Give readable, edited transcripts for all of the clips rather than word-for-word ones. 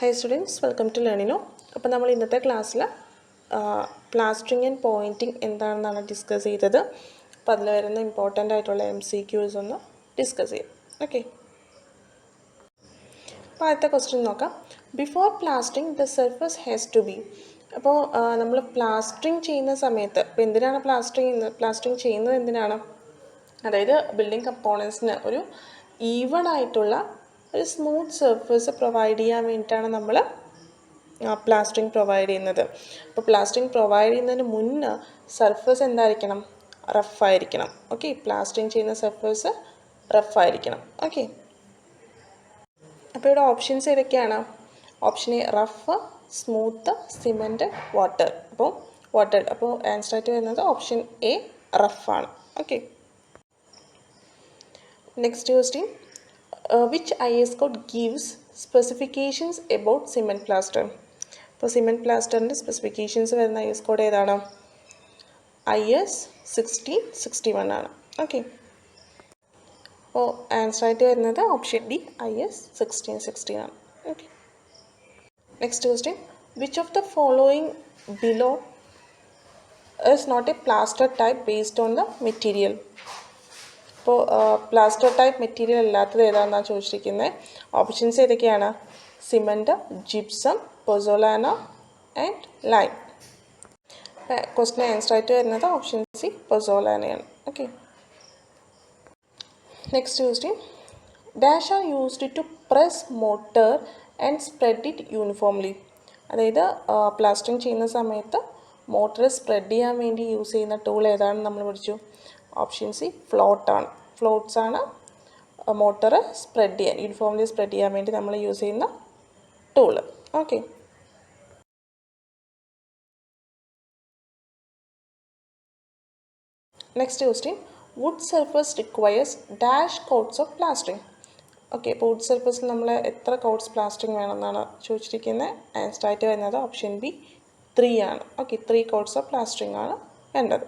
Hi students, welcome to Learnino. അപ്പോൾ നമ്മൾ ഇന്നത്തെ ക്ലാസ്സിൽ പ്ലാസ്റ്ററിങ് ആൻഡ് പോയിൻറ്റിങ് എന്താണെന്നാണ് ഡിസ്കസ് ചെയ്തത്. അപ്പോൾ അതിൽ വരുന്ന ഇമ്പോർട്ടൻ്റ് ആയിട്ടുള്ള MCQs ഒന്ന് ഡിസ്കസ് ചെയ്യാം. ഓക്കെ, അപ്പോൾ ആദ്യത്തെ ക്വസ്റ്റ്യൻ നോക്കാം. Before plastering the surface has to be. അപ്പോൾ നമ്മൾ പ്ലാസ്റ്ററിങ് ചെയ്യുന്ന സമയത്ത് ഇപ്പോൾ എന്തിനാണ് പ്ലാസ്റ്ററിങ് ചെയ്യുന്നത് എന്തിനാണ്? അതായത് ബിൽഡിംഗ് കമ്പോണൻസിന് ഒരു ഈവൺ ആയിട്ടുള്ള ഒരു സ്മൂത്ത് സർഫേസ് പ്രൊവൈഡ് ചെയ്യാൻ വേണ്ടിയിട്ടാണ് നമ്മൾ പ്ലാസ്റ്ററിങ് പ്രൊവൈഡ് ചെയ്യുന്നത്. അപ്പോൾ പ്ലാസ്റ്ററിങ് പ്രൊവൈഡ് ചെയ്യുന്നതിന് മുന്നേ സർഫേസ് എന്തായിരിക്കണം? റഫായിരിക്കണം. ഓക്കെ, പ്ലാസ്റ്ററിങ് ചെയ്യുന്ന സർഫേസ് റഫായിരിക്കണം. ഓക്കെ, അപ്പോൾ ഇവിടെ ഓപ്ഷൻസ് ഏതൊക്കെയാണ്? Option A rough, smooth, cement, water. അപ്പോൾ വാട്ടർ, അപ്പോൾ ആൻസർ ആയിട്ട് വരുന്നത് ഓപ്ഷൻ എ റഫാണ്. Okay, next question. Which IS code gives specifications about cement plaster? അപ്പോൾ സിമെൻറ്റ് പ്ലാസ്റ്ററിൻ്റെ സ്പെസിഫിക്കേഷൻസ് വരുന്ന IS കോഡ് ഏതാണ്? IS 1661 ആണ്. ഓക്കെ, അപ്പോൾ ആൻസർ ആയിട്ട് വരുന്നത് ഓപ്ഷൻ ഡി IS 1660 ആണ്. Okay, next question. Which of the following below is not a plaster type based on the material? അപ്പോൾ പ്ലാസ്റ്റർ ടൈപ്പ് മെറ്റീരിയൽ അല്ലാത്തത് ഏതാണെന്നാണ് ചോദിച്ചിരിക്കുന്നത്. ഓപ്ഷൻസ് ഏതൊക്കെയാണ്? Cement, gypsum, pozzolana and lime. ക്വസ്റ്റിന് ആൻസർ ആയിട്ട് വരുന്നത് ഓപ്ഷൻ സി പൊസോലാനയാണ്. Okay, next question. Dash are used to press mortar and spread it uniformly. അതായത് പ്ലാസ്റ്ററിങ് ചെയ്യുന്ന സമയത്ത് മോട്ടർ സ്പ്രെഡ് ചെയ്യാൻ വേണ്ടി യൂസ് ചെയ്യുന്ന ടൂൾ ഏതാണെന്ന് നമ്മൾ പഠിച്ചു. ഓപ്ഷൻ സി ഫ്ലോട്ടാണ്. ഫ്ലോട്ട്സ് ആണ് മോട്ടർ സ്പ്രെഡ് ചെയ്യാൻ, യൂണിഫോംലി സ്പ്രെഡ് ചെയ്യാൻ വേണ്ടി നമ്മൾ യൂസ് ചെയ്യുന്ന tool. Okay, next question. Wood surface requires dash coats of plastering. Okay, ഇപ്പോൾ വുഡ് സർഫേസിൽ നമ്മൾ എത്ര കോട്ട്സ് പ്ലാസ്റ്ററിങ് വേണമെന്നാണ് ചോദിച്ചിരിക്കുന്നത്. ആൻസർ ആയിട്ട് വരുന്നത് ഓപ്ഷൻ ബി 3 ആണ്. ഓക്കെ, 3 കോട്ട്സ് ഓഫ് പ്ലാസ്റ്ററിങ് ആണ് വേണ്ടത്.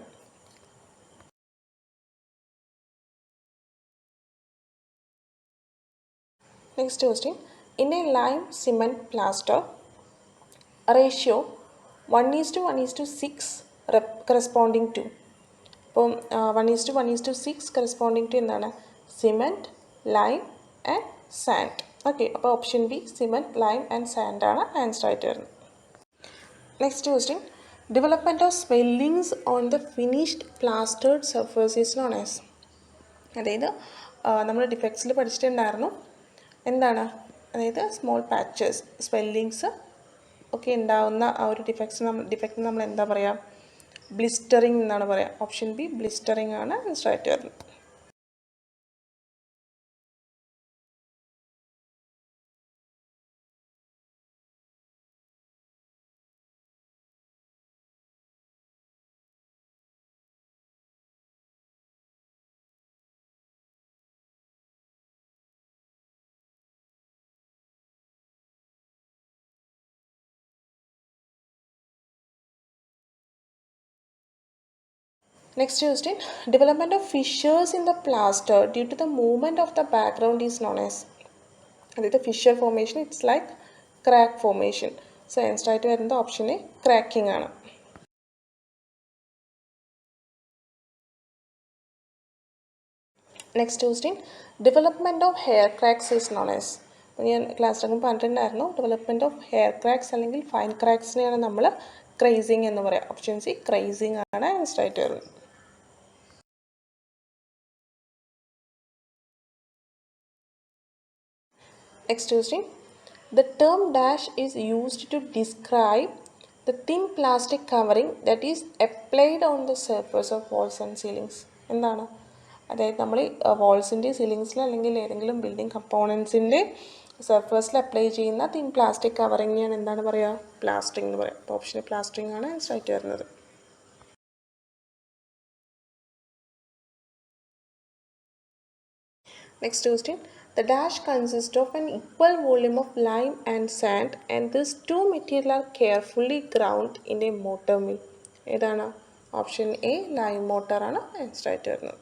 Next question. In a lime cement plaster ratio 1:1:6 corresponding to. അപ്പം 1:1:6 കറസ്പോണ്ടിങ് ടു എന്താണ്? Cement, lime and sand. Okay, അപ്പോൾ option B cement, lime and sand ആണ് ആൻസർ ആയിട്ട് വരുന്നത്. Next question. Development of swellings on the finished plastered surface is known as. അതായത് നമ്മൾ ഡിഫക്ട്സിൽ പഠിച്ചിട്ടുണ്ടായിരുന്നു എന്താണ്? അതായത് സ്മോൾ പാച്ചസ്, സ്വെല്ലിങ്സ് ഒക്കെ ഉണ്ടാവുന്ന ആ ഒരു ഡിഫക്റ്റ് നമ്മൾ എന്താ പറയുക? ബ്ലിസ്റ്ററിങ് എന്നാണ് പറയുക. ഓപ്ഷൻ ബി ബ്ലിസ്റ്ററിങ് ആണ് ആൻസർ ആയിട്ട് വരുന്നത്. Next question. Development of fissures in the plaster due to the movement of the background is known as. അതായത് fissure formation it's like crack formation. So answer ആയിട്ട് വരുന്നത് ഓപ്ഷൻ എ ക്രാക്കിംഗ് ആണ്. Next question. Development of hair cracks is known as. അപ്പോൾ ഞാൻ ക്ലാസ്സിലൊക്കെ പറഞ്ഞിട്ടുണ്ടായിരുന്നു development of hair cracks അല്ലെങ്കിൽ fine ക്രാക്സിനെയാണ് നമ്മൾ ക്രൈസിങ് എന്ന് പറയുക. ഓപ്ഷൻ സി ക്രൈസിങ് ആണ് ആൻസർ ആയിട്ട് വരുന്നത്. Next question. The term dash is used to describe the thin plastic covering that is applied on the surface of walls and ceilings. എന്താണ്? അതായത് നമ്മൾ വാൾസിൻ്റെ സീലിങ്സിൽ അല്ലെങ്കിൽ ഏതെങ്കിലും ബിൽഡിംഗ് കമ്പോണൻസിൻ്റെ സർഫേസിൽ അപ്ലൈ ചെയ്യുന്ന തിൻ പ്ലാസ്റ്റിക് കവറിങ്ങിനെയാണ് എന്താണ് പറയുക? പ്ലാസ്റ്ററിങ് എന്ന് പറയുക. അപ്പോൾ ഓപ്ഷൻ പ്ലാസ്റ്ററിങ് ആണ് ആൻസർ ആയിട്ട് വരുന്നത്. Next question. The dash consists of an equal volume of lime and sand and these two materials are carefully ground in a mortar mill. ഏതാണ്? ഓപ്ഷൻ എ ലൈം മോട്ടർ ആണ് answer ആയിട്ട് വരുന്നത്.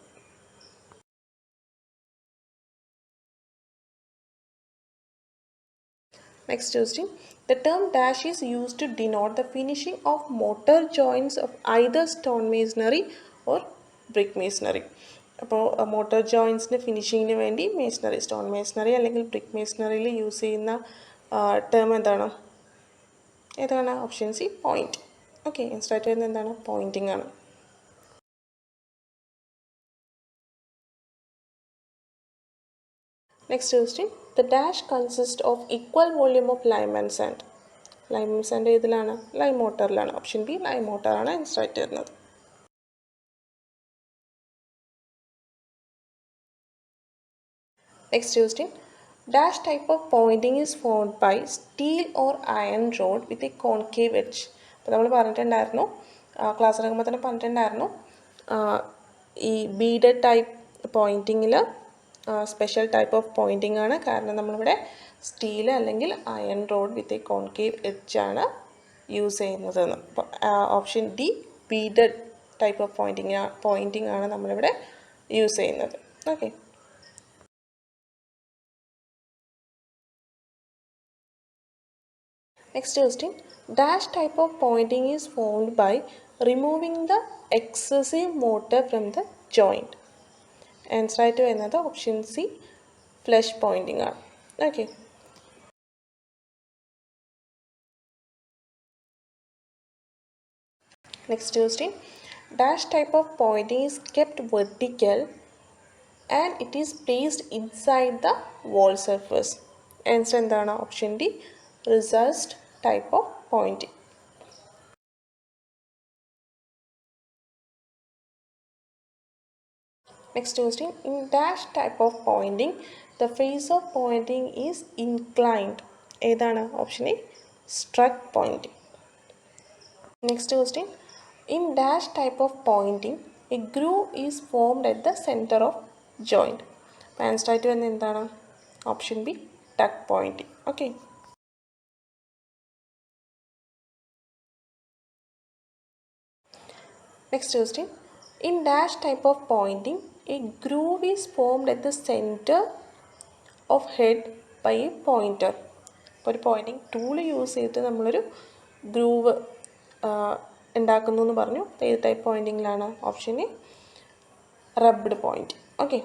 Next question. The term dash is used to denote the finishing of mortar joints of either stone masonry or brick masonry. അപ്പോൾ mortar ജോയിൻസിൻ്റെ ഫിനിഷിങ്ങിന് വേണ്ടി masonry stone masonry അല്ലെങ്കിൽ brick മേസണറിയിൽ യൂസ് ചെയ്യുന്ന ടേം ഏതാണ് ഓപ്ഷൻ സി പോയിന്റ്. ഓക്കെ, ഇൻസ്ട്രാക്ട് ചെയ്യുന്നത് എന്താണ്? പോയിൻറ്റിംഗ് ആണ്. Next question. The dash consist of equal volume of lime and sand. Lime and sand ഏതിലാണ്? ലൈം മോട്ടറിലാണ്. ഓപ്ഷൻ ബി ലൈം മോട്ടറാണ് ഇൻസ്ട്രാക്ട് ചെയ്യുന്നത്. Next question. Dash type of pointing is formed by steel or iron rod with a concave edge. അപ്പോൾ നമ്മൾ പറഞ്ഞിട്ടുണ്ടായിരുന്നു, ക്ലാസ് ഇറങ്ങുമ്പോൾ തന്നെ പറഞ്ഞിട്ടുണ്ടായിരുന്നു, ഈ ബീഡഡ് ടൈപ്പ് പോയിൻറ്റിങ്ങിൽ സ്പെഷ്യൽ ടൈപ്പ് ഓഫ് പോയിൻറ്റിംഗ് ആണ്. കാരണം നമ്മളിവിടെ സ്റ്റീൽ അല്ലെങ്കിൽ iron rod with a concave എഡ്ജാണ് യൂസ് ചെയ്യുന്നതെന്ന്. അപ്പോൾ option D beaded type of pointing ആണ് നമ്മളിവിടെ യൂസ് ചെയ്യുന്നത്. Okay. Next question. Dash type of pointing is formed by removing the excessive mortar from the joint. Answer ആയിട്ട് വരുന്നത് option C flush Poynting ആണ്. Okay. Next question. Dash type of pointing is kept vertical and it is placed inside the wall surface. Answer എന്താണ്? Option D recessed type of pointing. Next question. In dash type of pointing, the face of pointing is inclined. ഏതാണ്? Option A struck pointing. Next question. In dash type of pointing, a groove is formed at the center of joint. Answer ആയിട്ട് വരുന്നത് എന്താണ്? Option B tuck pointing. Okay. Next question. In dash type of pointing, a groove is formed at the center of head by a pointer. അപ്പോൾ ഒരു Poynting tool use ചെയ്തിട്ട് നമ്മളൊരു groove ഉണ്ടാക്കുന്നു എന്ന് പറഞ്ഞു. ഏത് ടൈപ്പ് പോയിൻറ്റിങ്ങിലാണ്? Option A rubbed point. Okay.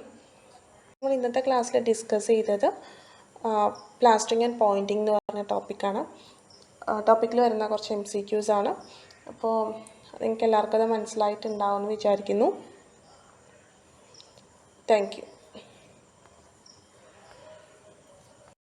നമ്മൾ ഇന്നത്തെ ക്ലാസ്സിൽ ഡിസ്കസ് ചെയ്തത് പ്ലാസ്റ്ററിങ് ആൻഡ് പോയിൻറ്റിംഗ് എന്ന് പറഞ്ഞ ടോപ്പിക്കാണ്. ടോപ്പിക്കിൽ വരുന്ന കുറച്ച് MCQs ആണ്. അപ്പോൾ നിങ്ങൾക്ക് എല്ലാവർക്കും അത് മനസ്സിലായിട്ടുണ്ടാവുമെന്ന് വിചാരിക്കുന്നു. Thank you.